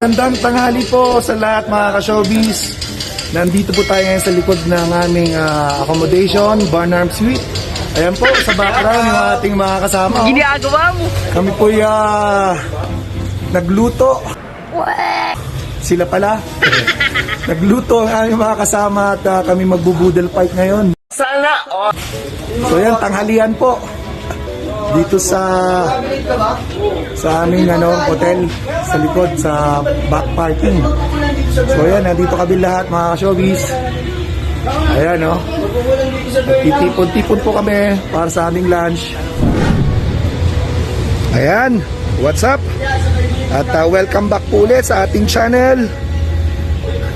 Magandang tanghali po sa lahat mga ka-showbiz. Nandito po tayo ngayon sa likod ng aming accommodation, Barnum Suite. Ayan po, sa background yung ating mga kasama. Ginagawa mo. Kami po nagluto. Sila pala. Nagluto ang aming mga kasama at kami magbubudel fight ngayon. Sana. So yan, tanghalian po. Dito sa aming hotel sa likod sa back parking. So yan, nandito kami lahat mga showbiz. Ayan titipon-tipon po kami para sa aming lunch. Ayan, what's up? At welcome back po ulit sa ating channel.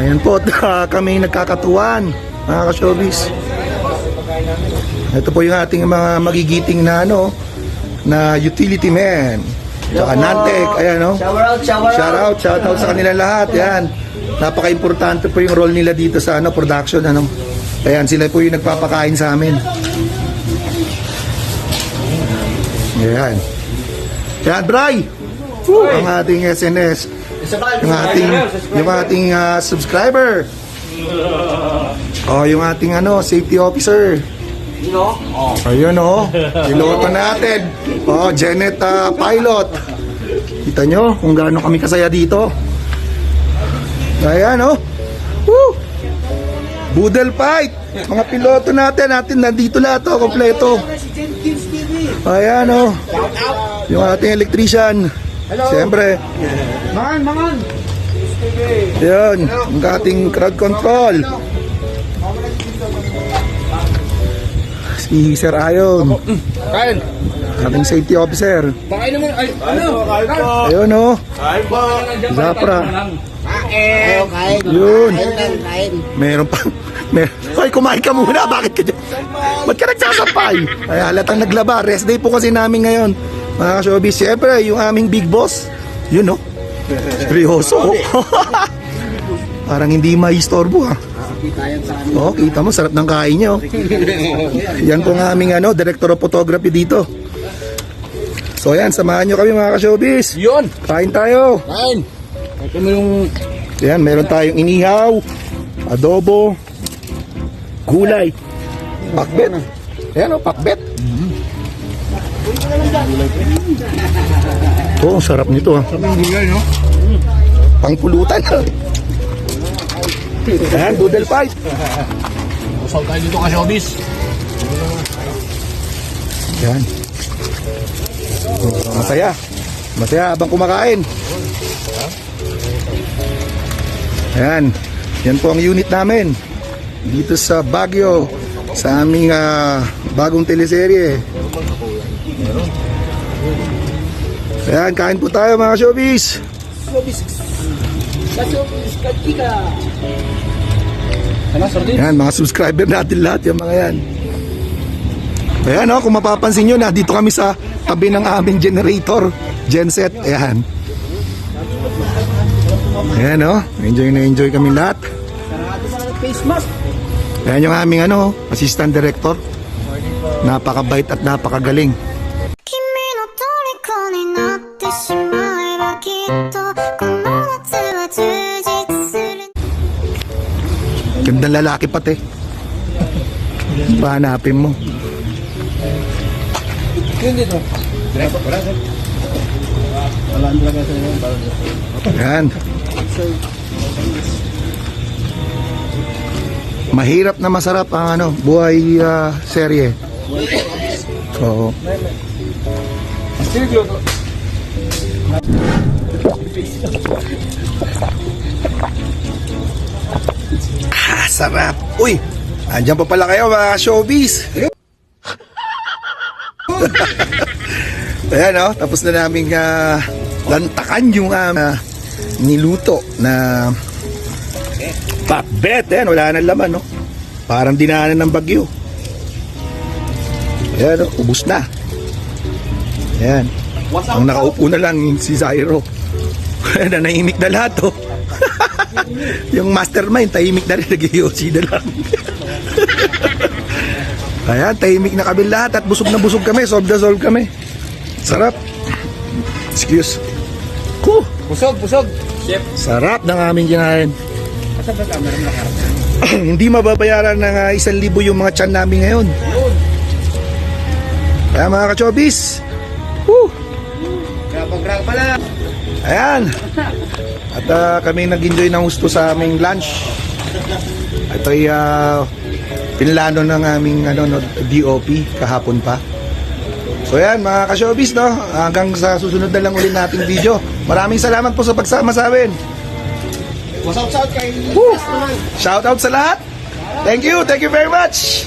Ayan po, kami nagkakatuwan mga ka-showbiz. Ito po yung ating mga magigiting na utility men. Tsaka Nantek, ayan shout out sa kanila lahat. Ayan, napaka-importante po yung role nila dito sa production. Ayan, sila po yung nagpapakain sa amin. Ayan. Ayan, Bray! Ang ating SNS. Yung ating subscriber. Yung ating safety officer. Ayun piloto natin. Janet pilot. Kita nyo kung gaano kami kasaya dito. Ayan Woo! Budel fight. Mga piloto natin nandito lahat kompleto. Ayan yung ating electrician. Siyempre. Mangan. Yun, ang ating crowd control. Si Sir Ayon. Kain. Ating safety officer. Bakain naman. Ay, Ayun Zapra. Kain. Yun. Meron pa. Hoy, kumain ka muna. Bakit ka dyan? Ba't ka nagsasampay? Ay, halatang naglaba. Rest day po kasi namin ngayon. Mga showbiz. Siyempre, yung aming big boss. Yun seryoso. Parang hindi maistorbo kita mo, sarap ng kain nyo. Yan po ang aming director of photography dito. So yan, samahan nyo kami mga ka-showbiz. Yun. Kain tayo. Kain. Ito mo yung... Yan, meron tayong inihaw, adobo, gulay, pakbet. Ayan pakbet. Sarap nito Sarap ng gulay, Pangpulutan. Ayan, budel fight. Usaw tayo dito ka showbiz. Yan. Masaya habang kumakain. Ayan. Yan po ang unit namin dito sa Baguio, sa aming bagong teleserye. Ayan, kain po tayo mga showbiz. Ayan, mga subscriber natin lahat, yung mga yan. Ayan kung mapapansin nyo, dito kami sa tabi ng aming generator, genset. Ayan. Ayan enjoy kami lahat. Ayan yung aming assistant director. Napakabait at napakagaling. Gandang lalaki pati. Pahanapin mo. Yun dito. Yan. Mahirap na masarap ang buhay serye. So, sarap. Uy, andyan pa pala kayo mga showbiz. Ayan tapos na namin lantakan yung niluto na pakbet. Ayan, wala na laman parang dinaanan ng bagyo. Ayan ubus na. Ayan, ang nakaupo na lang si Zairo. Ayan, naimik na lahat yung mastermind, tahimik na rin, nag-iossi na lang. Ayan, tahimik na kami lahat at busog na busog kami, solve na solve kami. Sarap. Excuse. Busog. Chef. Sarap ng aming kinain. Asa ba camera mo nakarap? Hindi mababayaran ng 1,000 yung mga tiyan namin ngayon. Yun. Kaya mga kachobis, woo! Grab pala. Ayan. At kami nag-enjoy ng gusto sa aming lunch. Ito'y pinlano ng aming DOP kahapon pa. So yan mga ka-showbiz, no? Hanggang sa susunod na lang ulit nating video. Maraming salamat po sa pagsama sa amin. Shout kay Shout out sa lahat. Thank you very much.